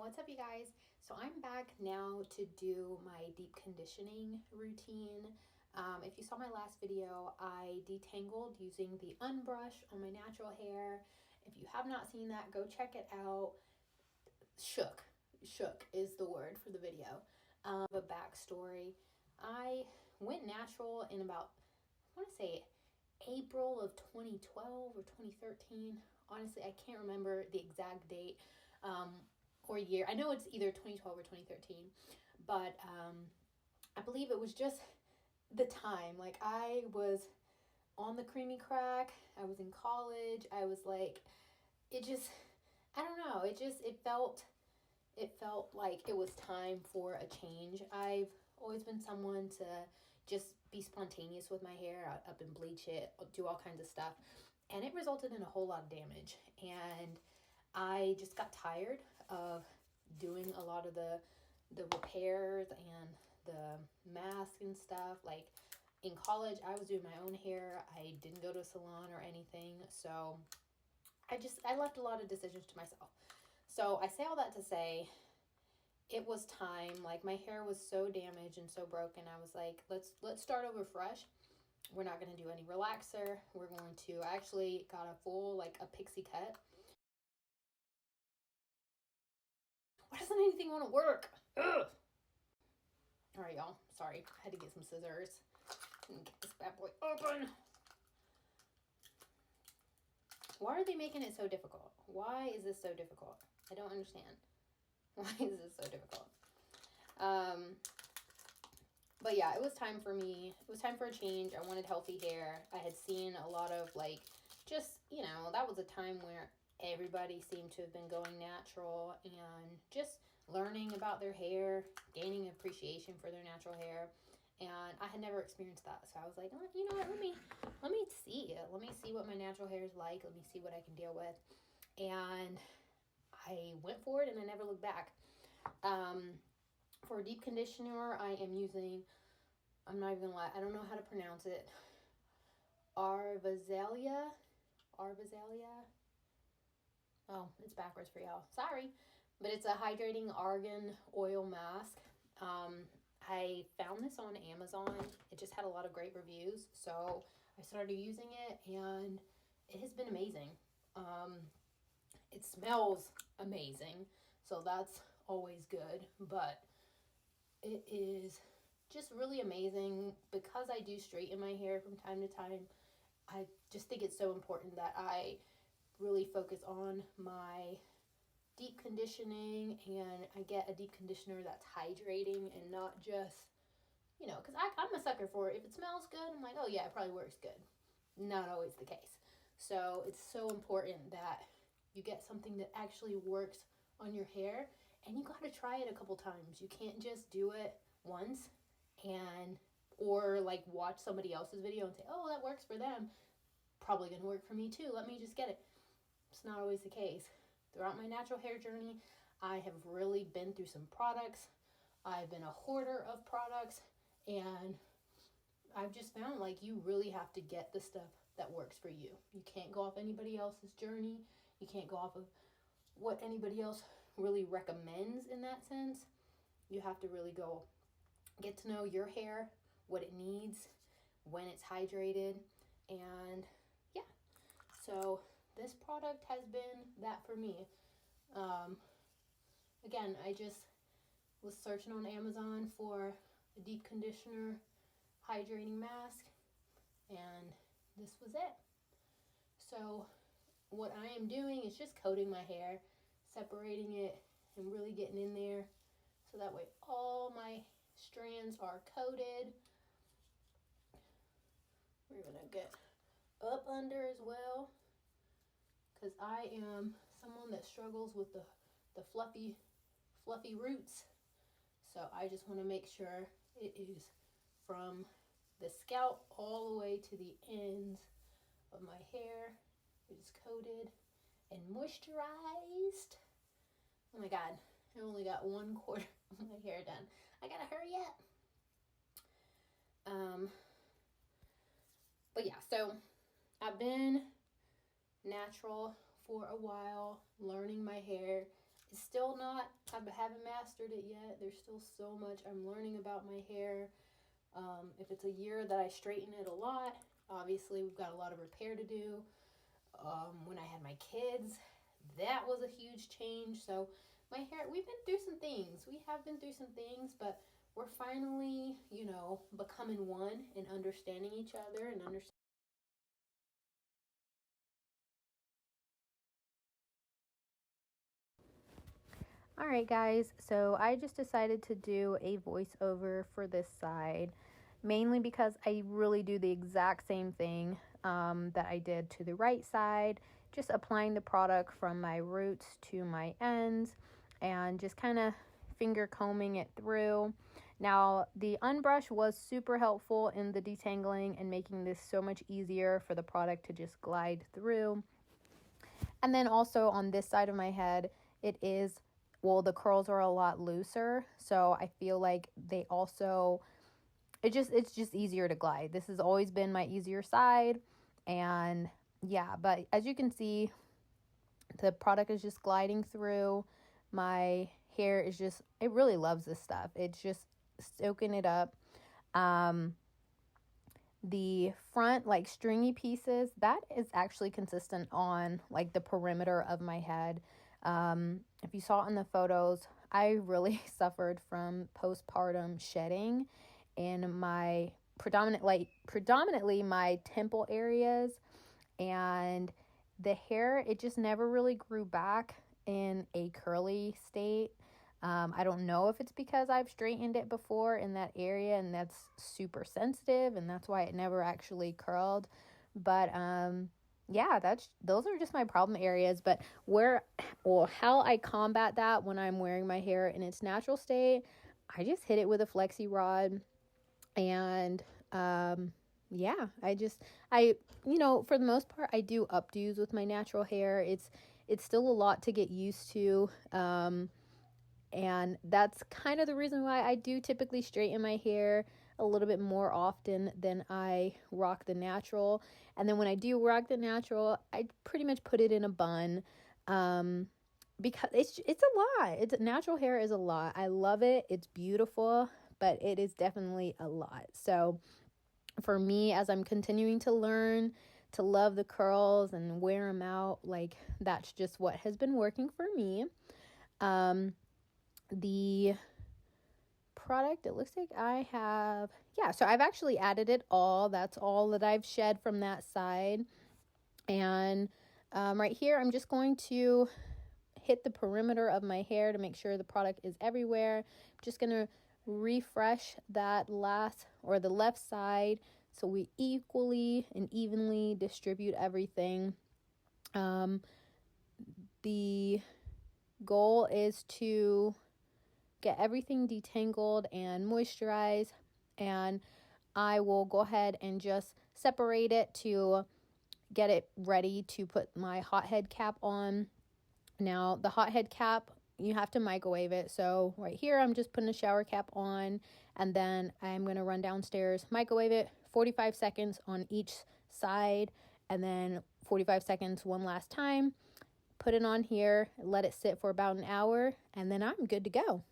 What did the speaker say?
What's up, you guys? So I'm back now to do my deep conditioning routine. If you saw my last video, I detangled using the unbrush on my natural hair. If you have not seen that, go check it out. Shook is the word for the video. A backstory. I went natural in about, I want to say April of 2012 or 2013. Honestly, I can't remember the exact date or year. I know it's either 2012 or 2013, but I believe it was just the time. Like, I was on the creamy crack. I was in college. I was like, it just, I don't know. It felt like it was time for a change. I've always been someone to just be spontaneous with my hair, up and bleach it, do all kinds of stuff. And it resulted in a whole lot of damage. And I just got tired of doing a lot of the repairs and the mask and stuff. Like, in college, I was doing my own hair. I didn't go to a salon or anything. So I left a lot of decisions to myself. So I say all that to say, it was time. Like, my hair was so damaged and so broken. I was like, let's start over fresh. We're not going to do any relaxer. We're going to, I actually got a full, like, a pixie cut. Why doesn't anything want to work? Ugh. All right, y'all. Sorry. I had to get some scissors and get this bad boy open. Why are they making it so difficult? Why is this so difficult? I don't understand. Why is this so difficult? But yeah, it was time for me. It was time for a change. I wanted healthy hair. I had seen a lot of, like, just, you know, that was a time where everybody seemed to have been going natural and just learning about their hair, gaining appreciation for their natural hair. And I had never experienced that. So I was like, oh, you know what, let me see it. Let me see what my natural hair is like. Let me see what I can deal with. And I went for it and I never looked back. For a deep conditioner, I am using, I'm not even gonna lie, I don't know how to pronounce it. Arvazalia. Oh, it's backwards for y'all. Sorry. But it's a hydrating argan oil mask. I found this on Amazon. It just had a lot of great reviews. So I started using it and it has been amazing. It smells amazing. So that's always good. But it is just really amazing because I do straighten my hair from time to time. I just think it's so important that I really focus on my deep conditioning, and I get a deep conditioner that's hydrating and not just, you know, because I'm a sucker for it. If it smells good, I'm like, oh yeah, it probably works good. Not always the case. So it's so important that you get something that actually works on your hair, and you got to try it a couple times. You can't just do it once or like watch somebody else's video and say, oh, that works for them, probably gonna work for me too, let me just get it. It's not always the case. Throughout my natural hair journey, I have really been through some products. I've been a hoarder of products, and I've just found, like, you really have to get the stuff that works for you. You can't go off anybody else's journey. You can't go off of what anybody else really recommends in that sense. You have to really go get to know your hair, what it needs, when it's hydrated, and yeah. So this product has been that for me. Again, I just was searching on Amazon for a deep conditioner hydrating mask, and this was it. So what I am doing is just coating my hair, separating it, and really getting in there so that way all my strands are coated. We're gonna get up under as well, because I am someone that struggles with the fluffy roots. So I just want to make sure it is from the scalp all the way to the ends of my hair. It is coated and moisturized. Oh my God, I only got 1/4 of my hair done. I gotta hurry up. But yeah, so I've been natural for a while, learning my hair. It's still not, I haven't mastered it yet. There's still so much I'm learning about my hair. If it's a year that I straighten it a lot, obviously we've got a lot of repair to do. When I had my kids, that was a huge change. So my hair, we've been through some things. We have been through some things, but we're finally, becoming one and understanding each other and understanding. All right, guys, so I just decided to do a voiceover for this side, mainly because I really do the exact same thing that I did to the right side, just applying the product from my roots to my ends and just kind of finger combing it through. Now, the unbrush was super helpful in the detangling and making this so much easier for the product to just glide through. And then also on this side of my head, it is, well, the curls are a lot looser, so I feel like they also, it's just easier to glide. This has always been my easier side, and yeah, but as you can see, the product is just gliding through. My hair is just, it really loves this stuff. It's just soaking it up. The front, like, stringy pieces, that is actually consistent on like the perimeter of my head. If you saw in the photos, I really suffered from postpartum shedding in my predominantly my temple areas, and the hair, it just never really grew back in a curly state. I don't know if it's because I've straightened it before in that area and that's super sensitive and that's why it never actually curled. But yeah, those are just my problem areas. But how I combat that when I'm wearing my hair in its natural state, I just hit it with a flexi rod, and yeah, for the most part, I do updos with my natural hair. It's still a lot to get used to. And that's kind of the reason why I do typically straighten my hair a little bit more often than I rock the natural. And then when I do rock the natural, I pretty much put it in a bun, because it's a lot. Natural hair is a lot. I love it. It's beautiful, but it is definitely a lot. So for me, as I'm continuing to learn to love the curls and wear them out, like, that's just what has been working for me. The product, it looks like so I've actually added it all. That's all that I've shed from that side. And right here, I'm just going to hit the perimeter of my hair to make sure the product is everywhere. I'm just going to refresh that the left side so we equally and evenly distribute everything. The goal is to get everything detangled and moisturized, and I will go ahead and just separate it to get it ready to put my hot head cap on. Now, the hot head cap, you have to microwave it. So right here, I'm just putting a shower cap on, and then I'm going to run downstairs, microwave it 45 seconds on each side, and then 45 seconds one last time. Put it on here, let it sit for about an hour, and then I'm good to go.